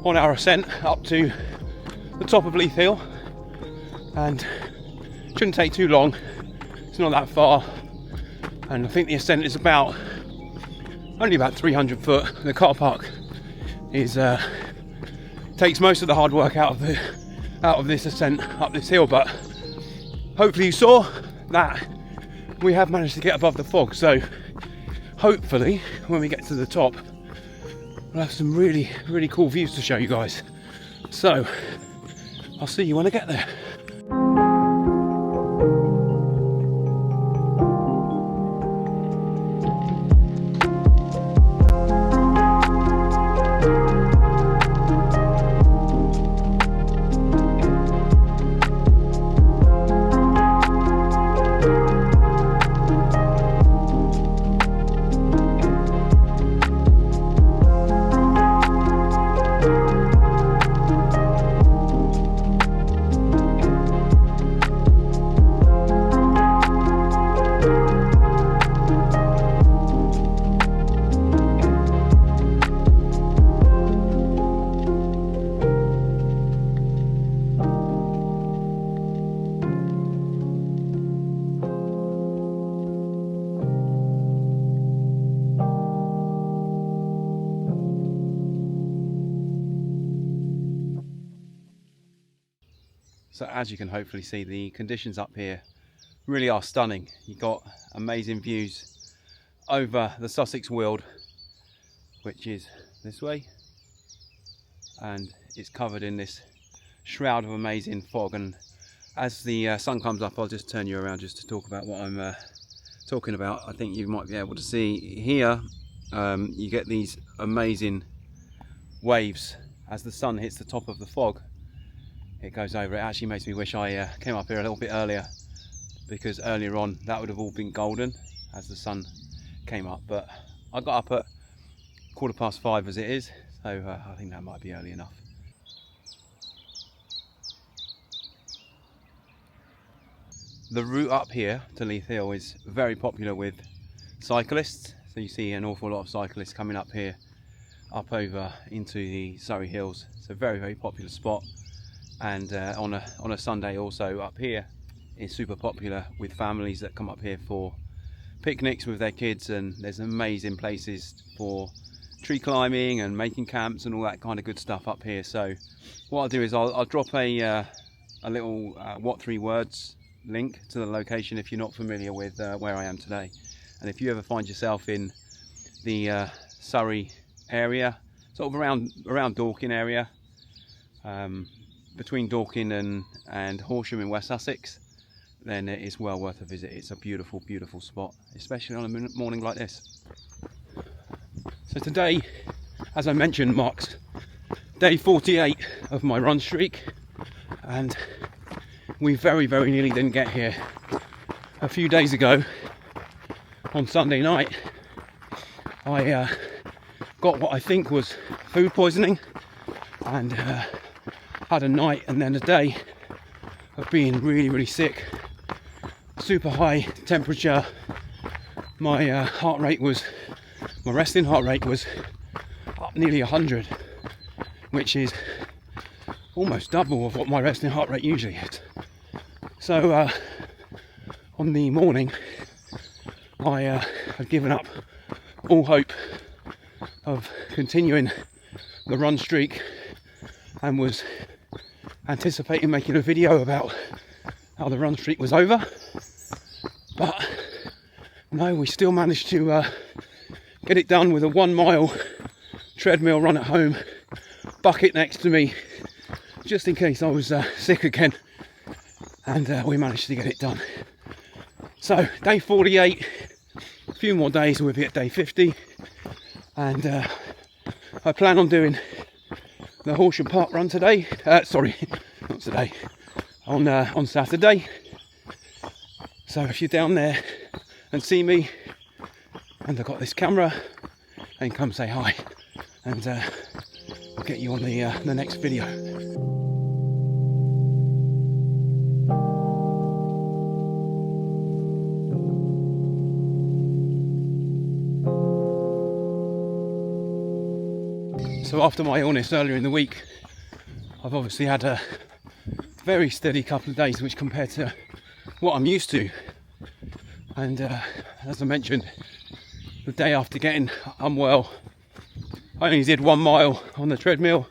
on our ascent up to the top of Leith Hill, and it shouldn't take too long. It's not that far, and I think the ascent is only about 300 foot. The car park is takes most of the hard work out of this ascent up this hill, but hopefully you saw that we have managed to get above the fog, so hopefully when we get to the top we'll have some really cool views to show you guys. So I'll see you when I get there. So as you can hopefully see, the conditions up here really are stunning. You've got amazing views over the Sussex Weald, which is this way, and it's covered in this shroud of amazing fog. And as the sun comes up, I'll just turn you around just to talk about what I'm talking about. I think you might be able to see here, you get these amazing waves as the sun hits the top of the fog. It goes over. It actually makes me wish I came up here a little bit earlier, because earlier on that would have all been golden as the sun came up, but I got up at 5:15 as it is, so I think that might be early enough. The route up here to Leith Hill is very popular with cyclists, so you see an awful lot of cyclists coming up here, up over into the Surrey Hills. It's a very popular spot. And on a Sunday also up here is super popular with families that come up here for picnics with their kids, and there's amazing places for tree climbing and making camps and all that kind of good stuff up here. So what I'll do is I'll drop a little what 3 words link to the location if you're not familiar with where I am today. And if you ever find yourself in the Surrey area, sort of around Dorking area, between Dorking and Horsham in West Sussex, then it is well worth a visit. It's a beautiful spot, especially on a morning like this. So today, as I mentioned, marks day 48 of my run streak, and we very nearly didn't get here. A few days ago on Sunday night, I got what I think was food poisoning, and had a night and then a day of being really sick, super high temperature. My resting heart rate was up nearly 100, which is almost double of what my resting heart rate usually is. So on the morning I had given up all hope of continuing the run streak and was anticipating making a video about how the run streak was over, but no, we still managed to get it done with a 1 mile treadmill run at home, bucket next to me just in case I was sick again, and we managed to get it done. So day 48, a few more days and we'll be at day 50, and I plan on doing the Horsham Park run today. Sorry, not today. On Saturday. So if you're down there and see me, and I've got this camera, then come say hi, and I'll get you on the next video. So after my illness earlier in the week, I've obviously had a very steady couple of days, which compared to what I'm used to. And as I mentioned, the day after getting unwell, I only did 1 mile on the treadmill,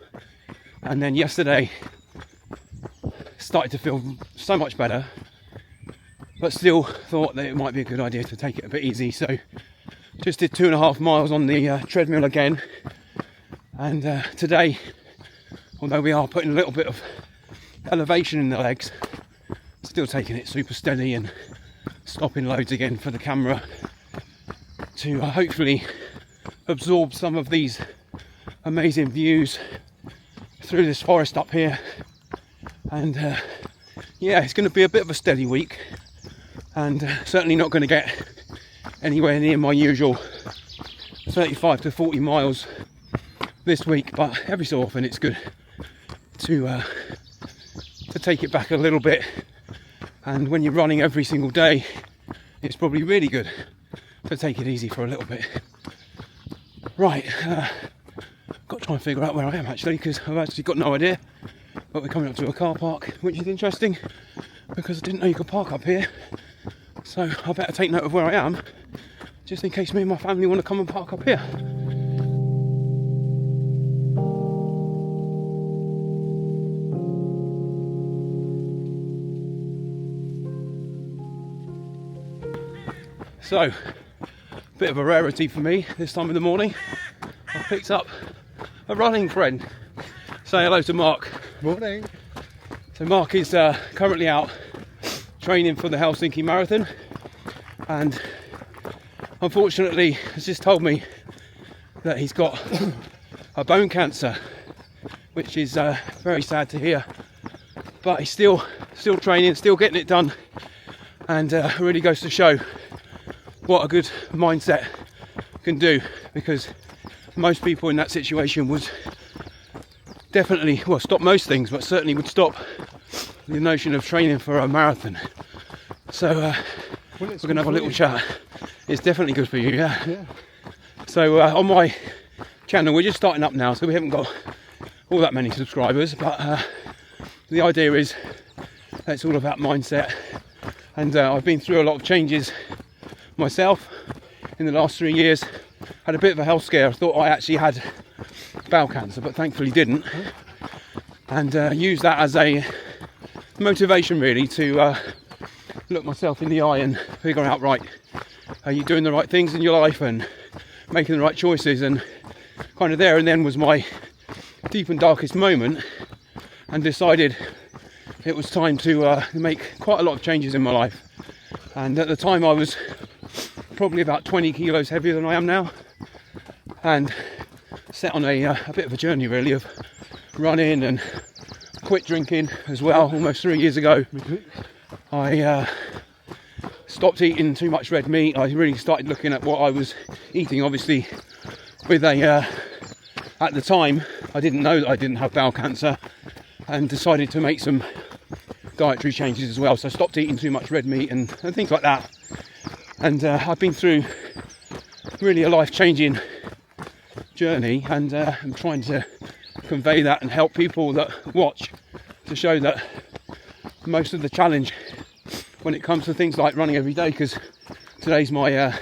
and then yesterday started to feel so much better, but still thought that it might be a good idea to take it a bit easy. So just did 2.5 miles on the treadmill again. And today, although we are putting a little bit of elevation in the legs, still taking it super steady and stopping loads again for the camera to hopefully absorb some of these amazing views through this forest up here. And yeah, it's going to be a bit of a steady week, and certainly not going to get anywhere near my usual 35 to 40 miles this week, but every so often it's good to take it back a little bit. And when you're running every single day, it's probably really good to take it easy for a little bit. Right, got to try and figure out where I am actually, because I've actually got no idea. But we're coming up to a car park, which is interesting because I didn't know you could park up here. So I better take note of where I am, just in case me and my family want to come and park up here. So, a bit of a rarity for me this time of the morning. I picked up a running friend. Say hello to Mark. Morning. So Mark is currently out training for the Helsinki Marathon, and unfortunately has just told me that he's got a bone cancer, which is very sad to hear. But he's still training, still getting it done, and it really goes to show what a good mindset can do, because most people in that situation would definitely, well, stop most things, but certainly would stop the notion of training for a marathon. So we're going to have a little chat. It's definitely good for you, yeah. So on my channel, we're just starting up now, so we haven't got all that many subscribers, but the idea is that it's all about mindset. And I've been through a lot of changes myself in the last 3 years. Had a bit of a health scare. I thought I actually had bowel cancer, but thankfully didn't, and used that as a motivation really to look myself in the eye and figure out, right, are you doing the right things in your life and making the right choices? And kind of there and then was my deep and darkest moment, and decided it was time to make quite a lot of changes in my life. And at the time I was probably about 20 kilos heavier than I am now, and set on a bit of a journey really of running and quit drinking as well. Almost 3 years ago I stopped eating too much red meat. I really started looking at what I was eating, obviously with a at the time I didn't know that I didn't have bowel cancer, and decided to make some dietary changes as well. So I stopped eating too much red meat and things like that. And I've been through really a life-changing journey, and I'm trying to convey that and help people that watch, to show that most of the challenge when it comes to things like running every day, because today's my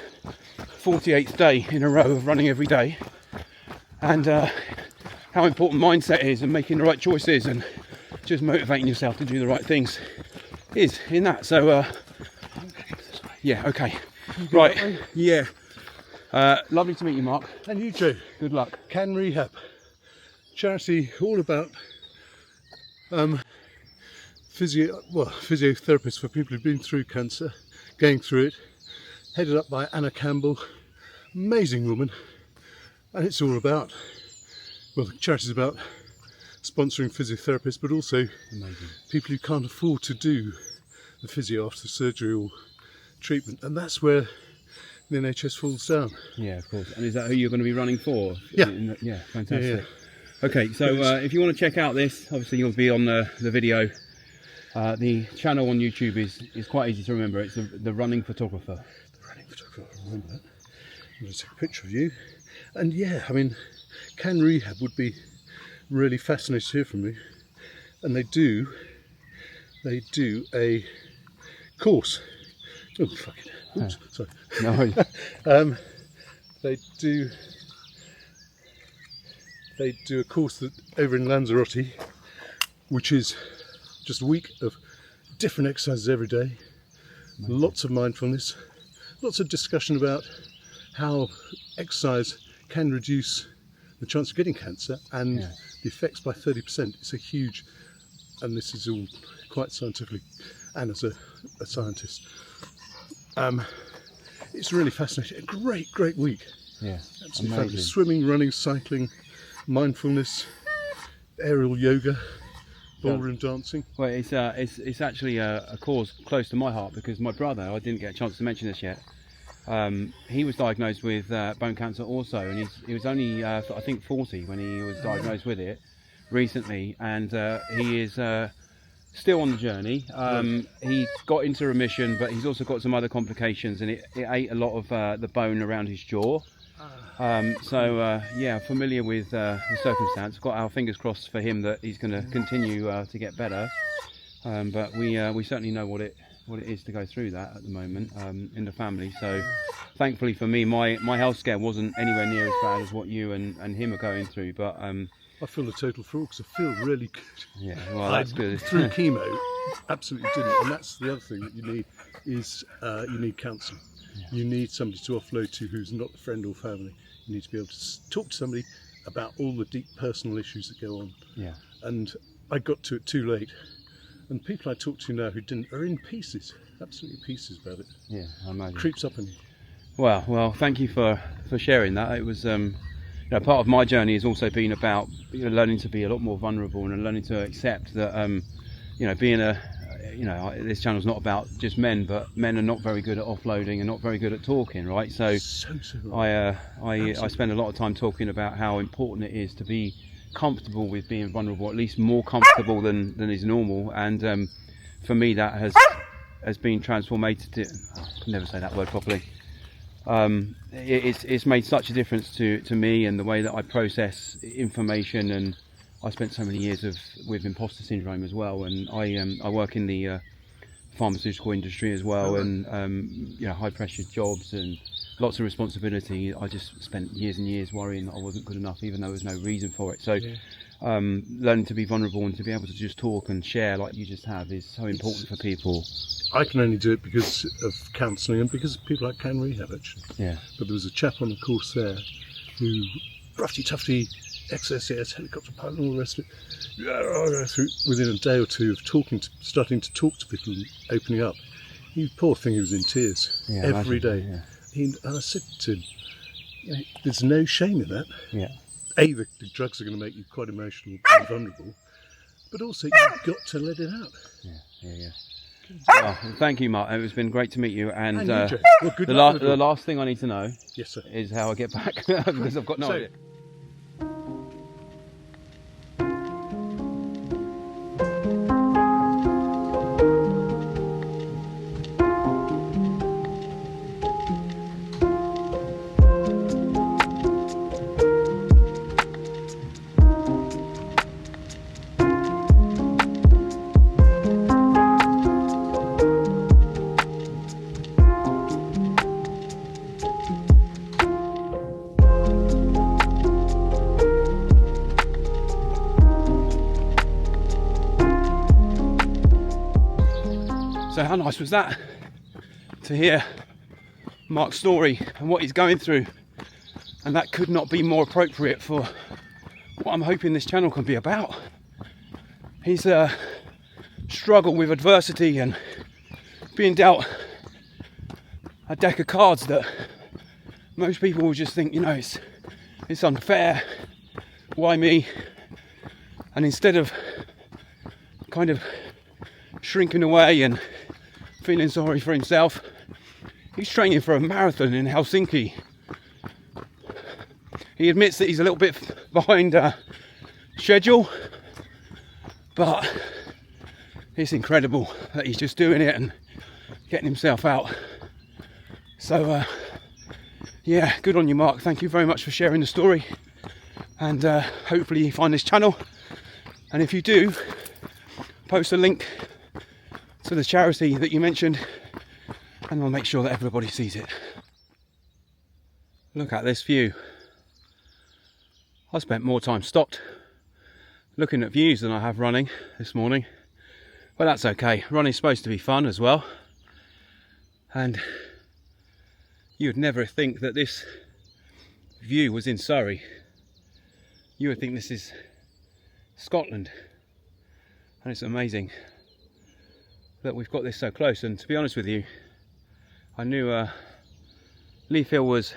48th day in a row of running every day, and how important mindset is, and making the right choices and just motivating yourself to do the right things is in that. So yeah, okay, right, yeah. Lovely to meet you, Mark. And you too. Good luck. Can Rehab charity, all about physiotherapists for people who've been through cancer, going through it, headed up by Anna Campbell, amazing woman. And it's all about, well, the charity's about sponsoring physiotherapists, but also people who can't afford to do the physio after surgery or treatment, and that's where the NHS falls down. Yeah, of course. And is that who you're going to be running for? Yeah. Yeah, fantastic. Yeah. Okay, so if you want to check out this, obviously you'll be on the video. The channel on YouTube is quite easy to remember. It's the Running Photographer. The Running Photographer, remember that. I'm going to take a picture of you. And yeah, I mean, can rehab would be really fascinating to hear from me. And they do a course. Oh, fuck it. Oops, sorry. No. They do a course that over in Lanzarote, which is just a week of different exercises every day, lots of mindfulness, lots of discussion about how exercise can reduce the chance of getting cancer and the effects by 30%. It's a huge, and this is all quite scientifically, and as a scientist, it's really fascinating. A great week. Yeah, absolutely fabulous. Swimming, running, cycling, mindfulness, aerial yoga, ballroom dancing. Well, it's actually a cause close to my heart because my brother, I didn't get a chance to mention this yet, he was diagnosed with bone cancer also, and he was only I think 40 when he was diagnosed with it recently, and he is still on the journey. He got into remission, but he's also got some other complications, and it ate a lot of the bone around his jaw. Yeah, familiar with the circumstance. Got our fingers crossed for him that he's going to continue to get better. But we certainly know what it is to go through that at the moment in the family. So thankfully for me, my health scare wasn't anywhere near as bad as what you and him are going through. But I feel a total fraud because I feel really good. Yeah, well, that's good. Through chemo, absolutely didn't. And that's the other thing that you need is you need counselling. Yeah. You need somebody to offload to who's not a friend or family. You need to be able to talk to somebody about all the deep personal issues that go on. Yeah. And I got to it too late. And people I talk to now who didn't are in pieces, absolutely pieces about it. Yeah, I imagine. Creeps up on you. Well, thank you for sharing that. It was part of my journey has also been about learning to be a lot more vulnerable and learning to accept that being this channel's not about just men, but men are not very good at offloading and not very good at talking, right? So right. I spend a lot of time talking about how important it is to be comfortable with being vulnerable, at least more comfortable than is normal. And for me, that has been transformative. I can never say that word properly. It's made such a difference to me and the way that I process information, and I spent so many years with imposter syndrome as well, and I work in the pharmaceutical industry as well, and high pressure jobs and lots of responsibility. I just spent years and years worrying that I wasn't good enough, even though there was no reason for it. So learning to be vulnerable and to be able to just talk and share like you just have is so important for people. I can only do it because of counselling and because of people like Can Rehab, actually. Yeah. But there was a chap on the course there who, roughy tufty, ex-SAS, helicopter pilot and all the rest of it, within a day or two of starting to talk to people and opening up, poor thing, he was in tears every day. Yeah. And I said to him, there's no shame in that. Yeah. The drugs are going to make you quite emotional and vulnerable, but also you've got to let it out. Yeah. Well, thank you, Mark. It's been great to meet you. And the last thing I need to know is how I get back because I've got no idea. So how nice was that to hear Mark's story and what he's going through, and that could not be more appropriate for what I'm hoping this channel can be about. He's struggled with adversity and being dealt a deck of cards that most people will just think, it's unfair, why me? And instead of kind of shrinking away and feeling sorry for himself, he's training for a marathon in Helsinki. He admits that he's a little bit behind schedule, but it's incredible that he's just doing it and getting himself out. So yeah, good on you, Mark. Thank you very much for sharing the story, and hopefully you find this channel, and if you do, post a link to the charity that you mentioned and I'll make sure that everybody sees it. Look at this view. I spent more time stopped looking at views than I have running this morning, but that's okay. Running's supposed to be fun as well, and you would never think that this view was in Surrey. You would think this is Scotland, and it's amazing that we've got this so close. And to be honest with you, I knew Leith was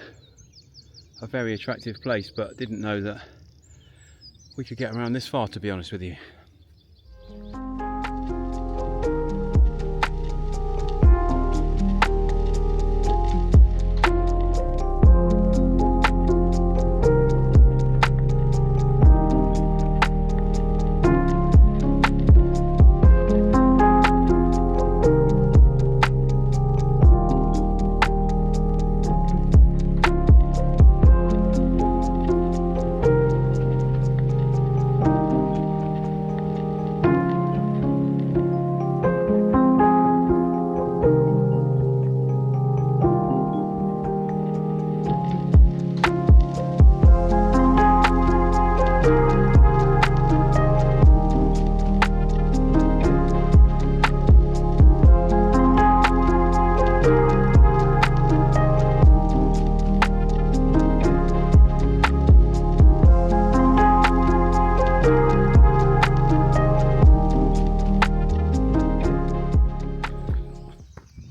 a very attractive place, but didn't know that we could get around this far, to be honest with you.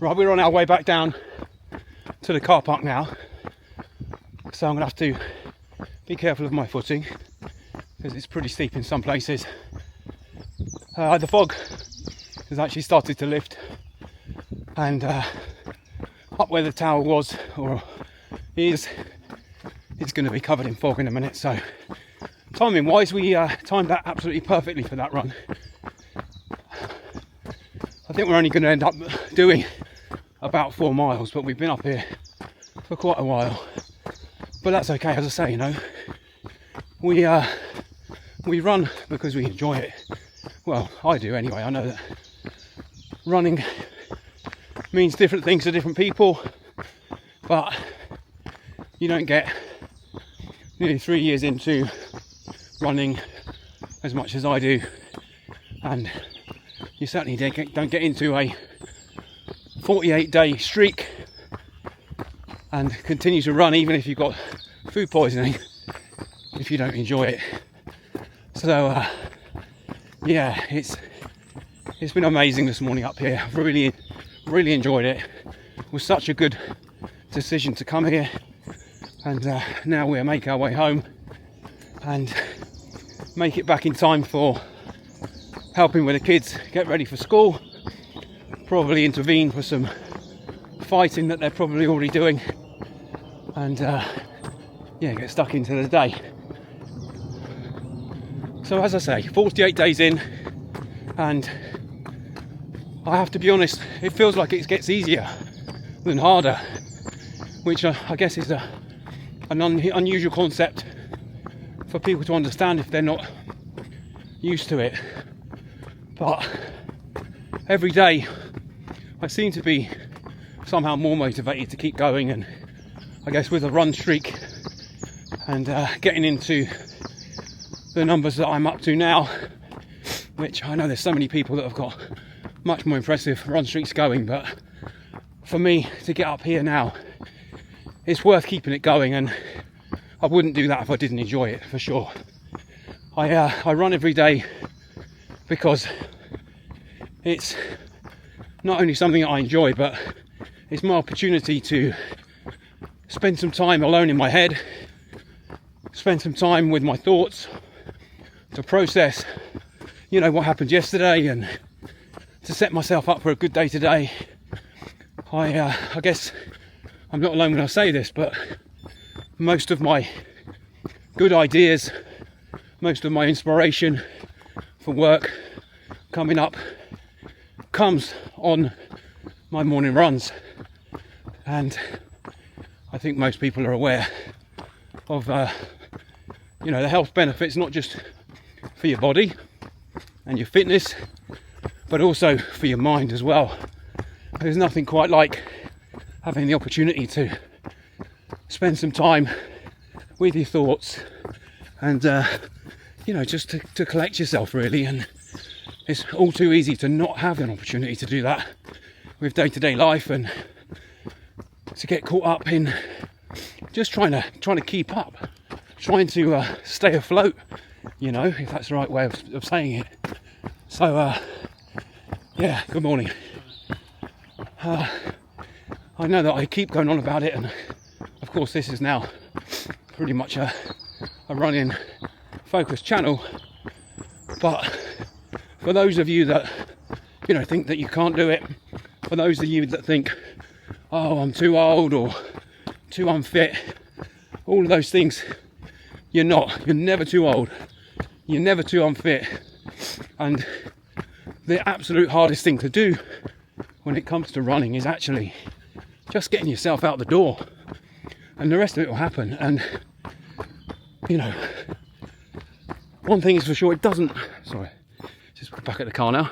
Right, we're on our way back down to the car park now, so I'm going to have to be careful of my footing because it's pretty steep in some places. The fog has actually started to lift, and up where the tower was, or is, it's going to be covered in fog in a minute. So timing wise, we timed that absolutely perfectly for that run. I think we're only going to end up doing about 4 miles, but we've been up here for quite a while. But that's okay, as I say, you know, we run because we enjoy it. Well, I do anyway. I know that running means different things to different people, but you don't get nearly 3 years into running as much as I do, and you certainly don't get into a 48-day streak and continue to run even if you've got food poisoning if you don't enjoy it. So yeah, it's been amazing this morning up here. I've really enjoyed it. It was such a good decision to come here, and now we'll make our way home and make it back in time for helping with the kids get ready for school. Probably intervene for some fighting that they're probably already doing, and yeah, get stuck into the day. So as I say, 48 days in, and I have to be honest, it feels like it gets easier than harder, which I guess is an unusual concept for people to understand if they're not used to it. But every day I seem to be somehow more motivated to keep going, and I guess with a run streak and getting into the numbers that I'm up to now, which I know there's so many people that have got much more impressive run streaks going, but for me to get up here now, it's worth keeping it going, and I wouldn't do that if I didn't enjoy it, for sure. I run every day because it's not only something that I enjoy, but it's my opportunity to spend some time alone in my head, spend some time with my thoughts, to process, you know, what happened yesterday, and to set myself up for a good day today. I guess I'm not alone when I say this, but most of my good ideas, most of my inspiration for work coming up comes on my morning runs, and I think most people are aware of you know, the health benefits, not just for your body and your fitness, but also for your mind as well. There's nothing quite like having the opportunity to spend some time with your thoughts and you know, just to collect yourself really. And it's all too easy to not have an opportunity to do that with day-to-day life, and to get caught up in just trying to keep up, trying to stay afloat, you know, if that's the right way of saying it. So yeah, good morning. I know that I keep going on about it, and of course this is now pretty much a running focused channel, but for those of you that, you know, think that you can't do it, for those of you that think, oh, I'm too old or too unfit, all of those things, you're not. You're never too old, you're never too unfit. And the absolute hardest thing to do when it comes to running is actually just getting yourself out the door, and the rest of it will happen. And you know, one thing is for sure, it doesn't, sorry, just back at the car now,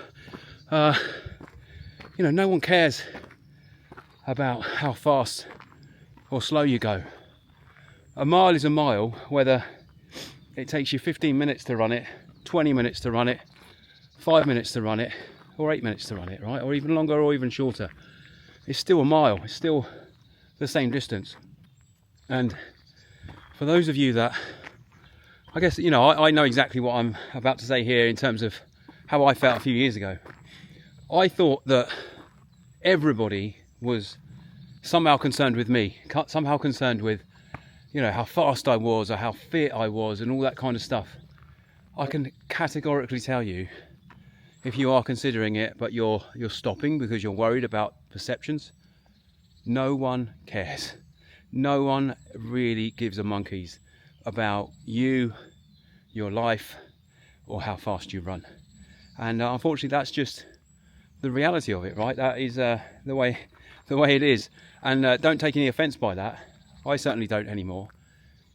you know, no one cares about how fast or slow you go. A mile is a mile, whether it takes you 15 minutes to run it, 20 minutes to run it, 5 minutes to run it, or 8 minutes to run it, right? Or even longer or even shorter. It's still a mile, it's still the same distance. And for those of you that, I guess, you know, I know exactly what I'm about to say here in terms of how I felt a few years ago. I thought that everybody was somehow concerned with me, somehow concerned with, you know, how fast I was or how fit I was and all that kind of stuff. I can categorically tell you, if you are considering it but you're stopping because you're worried about perceptions, no one cares. No one really gives a monkeys about you, your life, or how fast you run. And unfortunately that's just the reality of it, right? That is the way it is. And don't take any offence by that. I certainly don't anymore.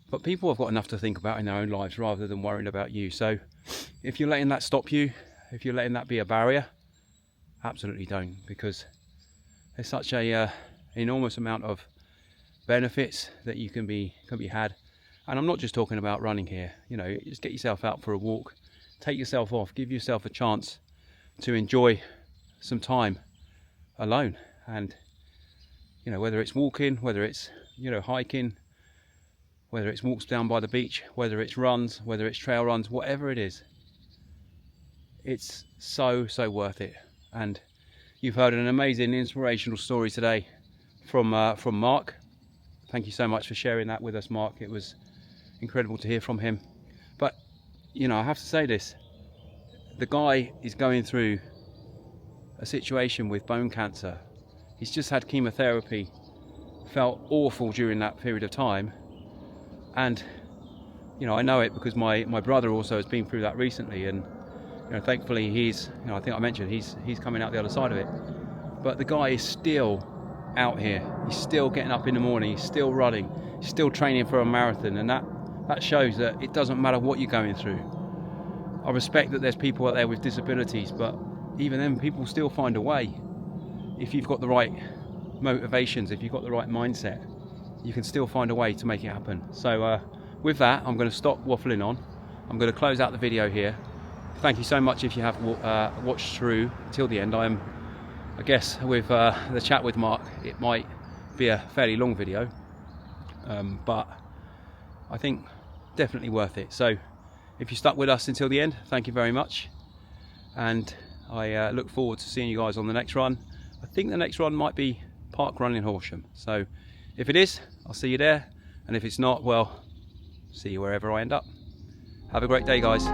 But people have got enough to think about in their own lives rather than worrying about you. So if you're letting that stop you, if you're letting that be a barrier, absolutely don't, because there's such a enormous amount of benefits that you can be had. And I'm not just talking about running here. You know, just get yourself out for a walk, take yourself off, give yourself a chance to enjoy some time alone. And you know, whether it's walking, whether it's, you know, hiking, whether it's walks down by the beach, whether it's runs, whether it's trail runs, whatever it is, it's so worth it. And you've heard an amazing inspirational story today from Mark. Thank you so much for sharing that with us, Mark. It was incredible to hear from him. But you know, I have to say this, the guy is going through a situation with bone cancer. He's just had chemotherapy, felt awful during that period of time. And you know, I know it because my brother also has been through that recently, and you know, thankfully he's, you know, I think I mentioned he's coming out the other side of it. But the guy is still out here, he's still getting up in the morning, he's still running, he's still training for a marathon, and that shows that it doesn't matter what you're going through. I respect that there's people out there with disabilities, but even then people still find a way. If you've got the right motivations, if you've got the right mindset, you can still find a way to make it happen. So with that, I'm going to stop waffling on. I'm going to close out the video here. Thank you so much if you have watched through till the end. I guess with the chat with Mark, it might be a fairly long video, but I think definitely worth it. So if you stuck with us until the end, thank you very much, and I look forward to seeing you guys on the next run. I think the next run might be Park Run in Horsham, so if it is, I'll see you there, and if it's not, well, see you wherever I end up. Have a great day, guys.